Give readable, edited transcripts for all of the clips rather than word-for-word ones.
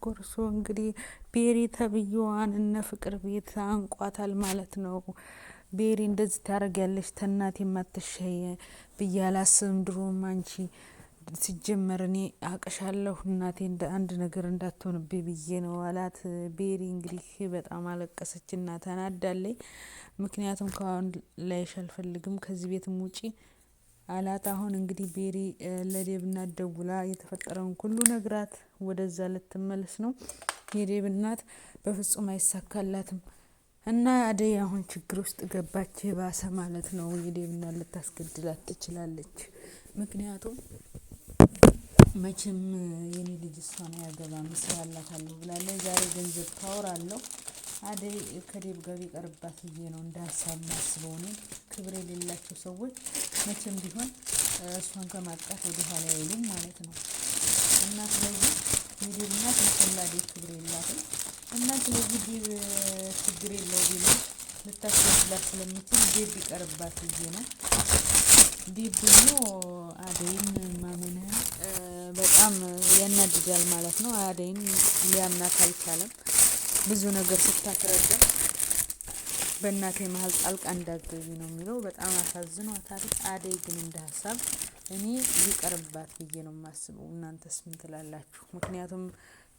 ኮርሶ እንግዲህ ቤሪ ተብዬዋን እነ ፍቅር ቤት አንቋታል ማለት ነው። ቤሪ እንደዚህ ታደርጊያለሽ ተናቴ የማትሸይ ብዬ አላስብም። ድሮም አንቺ ሲጀመር እኔ አቅሻለሁ እናቴ እንደ አንድ ነገር እንዳትሆንብኝ ብዬ ነው አላት። ቤሪ እንግዲህ በጣም አለቀሰችና ተናዳለች። ምክንያቱም ከአሁን ላይሽ አልፈልግም ከዚህ ቤትም ውጪ አላት። አሁን እንግዲህ ቤሪ ለዴብና ደውላ የተፈጠረውን ሁሉ ነግራት ወደዛ ልትመለስ ነው። የዴብ እናት በፍጹም አይሳካላትም እና አደይ አሁን ችግር ውስጥ ገባች ባሰ ማለት ነው። የዴብ እናት ልታስገድላት ትችላለች። ምክንያቱም መቼም የኔ ልጅ እሷን አያገባም እሰራላታለሁ ብላለች። ዛሬ ገንዘብ ፓወር አለው። አደይ ከዴብ ጋር ቢቀርባት ብዬ ነው እንደ ሀሳብ ማስበው። እኔ ክብር የሌላቸው ሰዎች መቼም ቢሆን እሷን ከማጥቃት ወደ ኋላ አይሉም ማለት ነው። እና ስለዚህ የዴብ እናት ለአደይ ክብር የላትም እና ስለዚህ ዴብ ችግር የለው ቢሉ ልታስገድላት ስለምችል ዴብ ቢቀርባት ብዬ ነው። ዴብ ደግሞ አደይን ማመን በጣም ያናድዳል ማለት ነው። አደይን ሊያምናት አልቻለም። ብዙ ነገር ስታስረዳ በእናቴ መሀል ጣልቃ እንዳትገቢ ነው የሚለው። በጣም አሳዝኗታል። አደይ ግን እንደ ሀሳብ እኔ ይቀርባት ብዬ ነው የማስበው። እናንተስ ምን ትላላችሁ? ምክንያቱም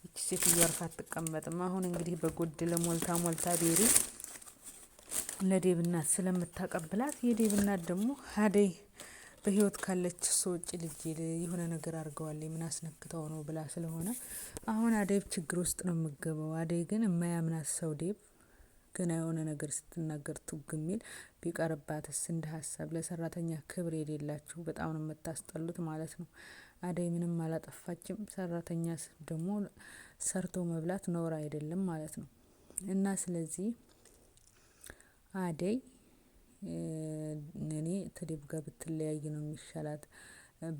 ይቺ ሴትዮ አርፋ አትቀመጥም። አሁን እንግዲህ በጎደለ ሞልታ ቤሪ ለዴብ እናት ስለምታቀብላት የዴብ እናት ደግሞ አደይ በህይወት ካለች ሰዎች ልጅ የሆነ ነገር አድርገዋል ምን አስነክተው ነው ብላ ስለሆነ አሁን አደይ ችግር ውስጥ ነው የምገባው። አደይ ግን የማያምናት ሰው ዴብ ገና የሆነ ነገር ስትናገር ቱግ የሚል ቢቀርባትስ እንደ ሀሳብ። ለሰራተኛ ክብር የሌላችሁ በጣም ነው የምታስጠሉት ማለት ነው። አደይ ምንም አላጠፋችም። ሰራተኛ ደግሞ ሰርቶ መብላት ነውር አይደለም ማለት ነው። እና ስለዚህ አደይ እኔ ከዴብ ጋር ብትለያይ ነው የሚሻላት።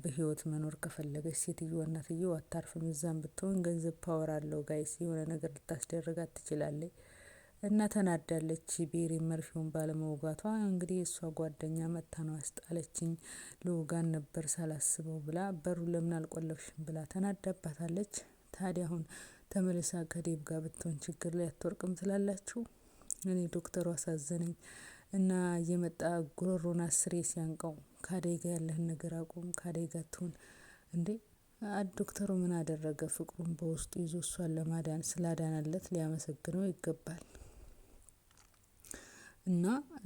በህይወት መኖር ከፈለገች ሴትዮዋ እናትየው አታርፍም። እዛም ብትሆን ገንዘብ ፓወር አለው ጋይስ የሆነ ነገር ልታስደርጋት ትችላለች። እና ተናዳለች። ቤሪ መርፌውን ባለመውጋቷ እንግዲህ እሷ ጓደኛ መታ ነው ያስጣለችኝ ልውጋን ነበር ሳላስበው ብላ በሩ ለምን አልቆለፍሽም ብላ ተናዳባታለች። ታዲያ አሁን ተመልሳ ከዴብ ጋር ብትሆን ችግር ላይ አትወርቅም ትላላችሁ? እኔ ዶክተሩ አሳዘነኝ እና እየመጣ ጉሮሮን አስሬ ሲያንቀው ከአደይ ጋር ያለህን ነገር አቁም ከአደይ ጋር ትሁን እንዴ። ዶክተሩ ምን አደረገ? ፍቅሩን በውስጡ ይዞ እሷን ለማዳን ስላዳናለት ሊያመሰግነው ይገባል። እና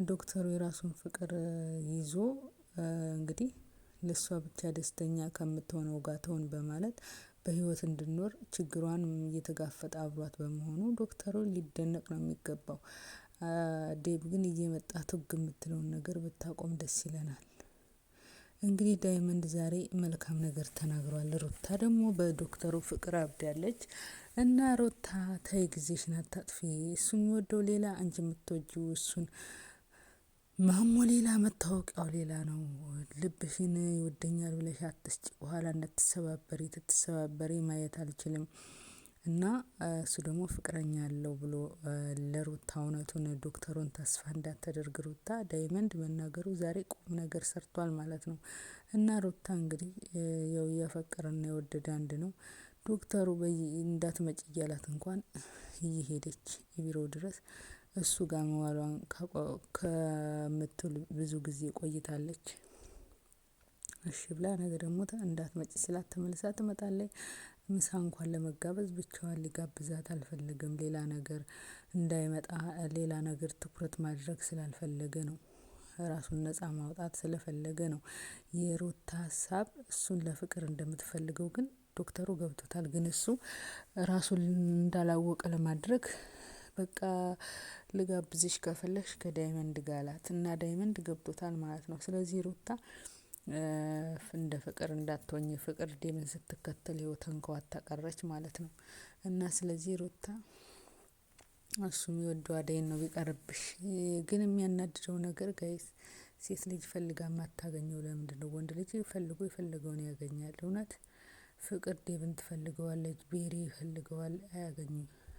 ዶክተሩ የራሱን ፍቅር ይዞ እንግዲህ ለሷ ብቻ ደስተኛ ከምትሆነው ጋር ትሆን በማለት በህይወት እንድኖር ችግሯን እየተጋፈጠ አብሯት በመሆኑ ዶክተሩ ሊደነቅ ነው የሚገባው። ዴብ ግን እየመጣ ቱግ የምትለውን ነገር ብታቆም ደስ ይለናል። እንግዲህ ዳይመንድ ዛሬ መልካም ነገር ተናግሯል። ሩታ ደግሞ በዶክተሩ ፍቅር አብዳለች። እና ሩታ ተይ ጊዜሽን አታጥፊ። እሱ የሚወደው ሌላ አንቺ የምትወጂው እሱን ማሞ ሌላ መታወቂያው ሌላ ነው። ልብሽን ይወደኛል ብለሽ አትስጪ። በኋላ ትተሰባበሪ ማየት አልችልም። እና እሱ ደግሞ ፍቅረኛ አለው ብሎ ለሩታ እውነቱን ዶክተሩን ተስፋ እንዳታደርግ ሩታ ዳይመንድ መናገሩ ዛሬ ቁም ነገር ሰርቷል ማለት ነው። እና ሩታ እንግዲህ ያው ያፈቀረና የወደደ አንድ ነው። ዶክተሩ እንዳትመጪ እያላት እንኳን እየሄደች ቢሮ ድረስ እሱ ጋር መዋሏን ከምትል ብዙ ጊዜ ቆይታለች። እሺ ብላ ነገ ደግሞ እንዳትመጪ ስላት ተመልሳ ትመጣለች። ምሳ እንኳን ለመጋበዝ ብቻዋን ሊጋብዛት አልፈለገም። ሌላ ነገር እንዳይመጣ ሌላ ነገር ትኩረት ማድረግ ስላልፈለገ ነው። ራሱን ነፃ ማውጣት ስለፈለገ ነው። የሩታ ሀሳብ እሱን ለፍቅር እንደምትፈልገው ግን ዶክተሩ ገብቶታል። ግን እሱ ራሱን እንዳላወቀ ለማድረግ በቃ ልጋብዝሽ ከፈለግሽ ከዳይመንድ ጋር አላት እና ዳይመንድ ገብቶታል ማለት ነው። ስለዚህ ሩታ እንደ ፍቅር እንዳትሆኝ ፍቅር ዴብን ስትከተል ህይወትን ከዋታ ቀረች ማለት ነው። እና ስለዚህ ሩታ እሱ የሚወደው አደይን ነው ቢቀርብሽ። ግን የሚያናድደው ነገር ጋይስ ሴት ልጅ ፈልጋ የማታገኘው ለምንድነው? ወንድ ልጅ ፈልጎ የፈለገውን ያገኛል። እውነት ፍቅር ዴብን ትፈልገዋለች። ቤሪ ይፈልገዋል።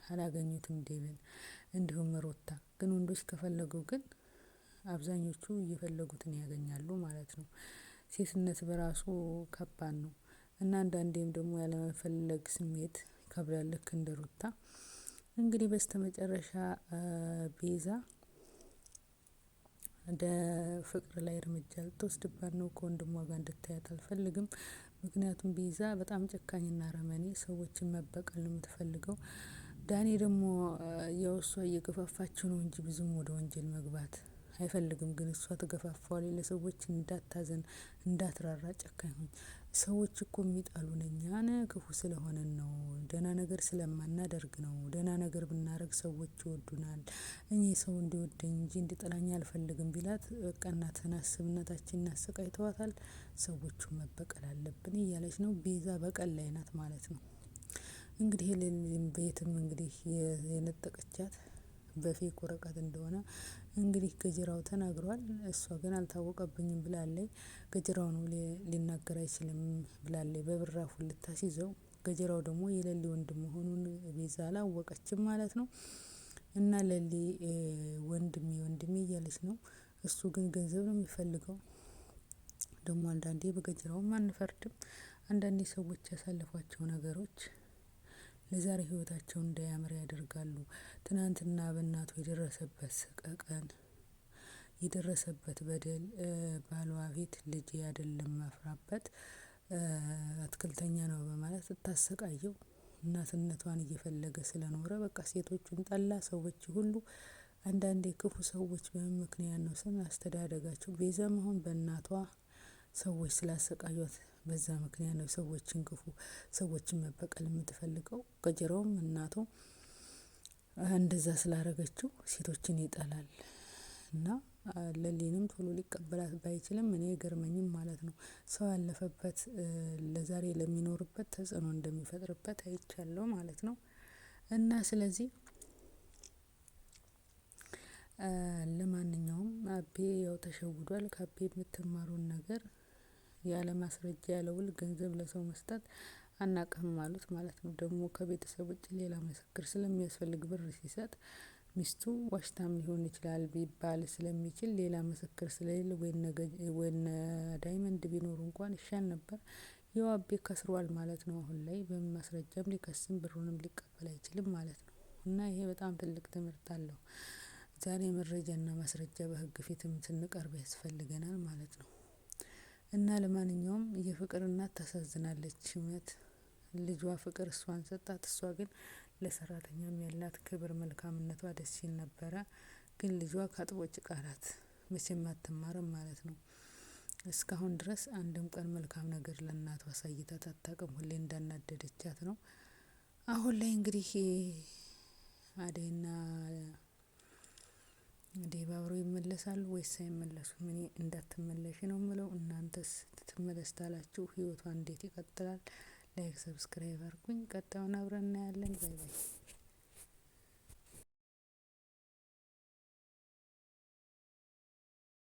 አላገኙትም ዴብን። እንዲሁም ሩታ ግን ወንዶች ከፈለጉ ግን አብዛኞቹ እየፈለጉትን ያገኛሉ ማለት ነው። ሴትነት በራሱ ከባድ ነው። እና አንዳንዴም ደግሞ ያለመፈለግ ስሜት ይከብዳል ልክ እንደ ሩታ። እንግዲህ በስተመጨረሻ ቤዛ ወደ ፍቅር ላይ እርምጃ ልትወስድባት ነው። ከወንድሟ ጋር እንድታያት አልፈልግም። ምክንያቱም ቤዛ በጣም ጨካኝና አረመኔ ሰዎችን መበቀል ነው የምትፈልገው። ዳኒ ደግሞ ያው እሷ እየገፋፋችው ነው እንጂ ብዙም ወደ ወንጀል መግባት አይፈልግም። ግን እሷ ትገፋፋዋለች ለሰዎች እንዳታዘን እንዳትራራ ጨካኝ ሁኝ። ሰዎች እኮ የሚጠሉን እኛን ክፉ ስለሆነን ነው፣ ደህና ነገር ስለማናደርግ ነው። ደህና ነገር ብናደርግ ሰዎች ይወዱናል። እኔ ሰው እንዲወደኝ እንጂ እንዲጠላኝ አልፈልግም ቢላት በቃ እናትህን አስብ፣ እናታችንን አሰቃይተዋታል፣ ሰዎቹን መበቀል አለብን እያለች ነው። ቤዛ በቀል ላይ ናት ማለት ነው። እንግዲህ ሌሊም ቤትም እንግዲህ የነጠቀቻት በፌክ ወረቀት እንደሆነ እንግዲህ ገጀራው ተናግሯል። እሷ ግን አልታወቀብኝም ብላለች። ገጀራው ነው ሊናገር አይችልም ብላለች። በብራፉ ልታስይዘው፣ ገጀራው ደግሞ የሌሊ ወንድም መሆኑን ቤዛ አላወቀችም ማለት ነው። እና ሌሊ ወንድሜ ወንድሜ እያለች ነው። እሱ ግን ገንዘብ ነው የሚፈልገው። ደግሞ አንዳንዴ በገጀራውም አንፈርድም። አንዳንዴ ሰዎች ያሳለፏቸው ነገሮች ለዛሬ ህይወታቸው እንዳያምር ያደርጋሉ። ትናንትና በእናቱ የደረሰበት ሰቀቀን፣ የደረሰበት በደል፣ ባሏ ቤት ልጅ አይደለም ማፍራበት አትክልተኛ ነው በማለት ስታሰቃየው እናትነቷን እየፈለገ ስለኖረ በቃ ሴቶቹን ጠላ። ሰዎች ሁሉ አንዳንዴ ክፉ ሰዎች በምን ምክንያት ነው ስን አስተዳደጋቸው። ቤዛም አሁን በእናቷ ሰዎች ስላሰቃዩት በዛ ምክንያት ነው ሰዎችን ክፉ ሰዎችን መበቀል የምትፈልገው። ገጀራውም እናቱ እንደዛ ስላረገችው ሴቶችን ይጠላል። እና ሌሊንም ቶሎ ሊቀበላት ባይችልም እኔ ገርመኝም ማለት ነው። ሰው ያለፈበት ለዛሬ ለሚኖርበት ተጽዕኖ እንደሚፈጥርበት አይቻለሁ ማለት ነው። እና ስለዚህ ለማንኛውም አቤ ያው ተሸውዷል። ከአቤ የምትማሩን ነገር ያለ ማስረጃ ያለ ውል ገንዘብ ለሰው መስጠት አናቅህም አሉት ማለት ነው። ደግሞ ከቤተሰብ ውጭ ሌላ ምስክር ስለሚያስፈልግ ብር ሲሰጥ ሚስቱ ዋሽታም ሊሆን ይችላል ቢባል ስለሚችል ሌላ ምስክር ስለሌለ ወይነ ዳይመንድ ቢኖሩ እንኳን ይሻል ነበር። ያው አቤ ከስሯል ማለት ነው። አሁን ላይ በማስረጃም ሊከስም ብሩንም ሊቀበል አይችልም ማለት ነው። እና ይሄ በጣም ትልቅ ትምህርት አለው። ዛሬ መረጃና ማስረጃ በህግ ፊትም ስንቀርብ ያስፈልገናል ማለት ነው። እና ለማንኛውም የፍቅር እናት ታሳዝናለች። እውነት ልጇ ፍቅር እሷን ሰጣት። እሷ ግን ለሰራተኛም ያላት ክብር መልካምነቷ ደስ ይል ነበረ። ግን ልጇ ከአጥቦች ቃላት መቼም አትማርም ማለት ነው። እስካሁን ድረስ አንድም ቀን መልካም ነገር ለእናቷ አሳይታት አታውቅም። ሁሌ እንዳናደደቻት ነው። አሁን ላይ እንግዲህ አደይና ዴብ አብረው ይመለሳሉ ወይስ አይመለሱም? እኔ እንዳትመለሽ ነው የምለው። እናንተስ ትመለስ ታላችሁ? ህይወቷ እንዴት ይቀጥላል? ላይክ ሰብስክራይብ አድርጉኝ። ቀጣዩን አብረን እናያለን። ባይ ባይ።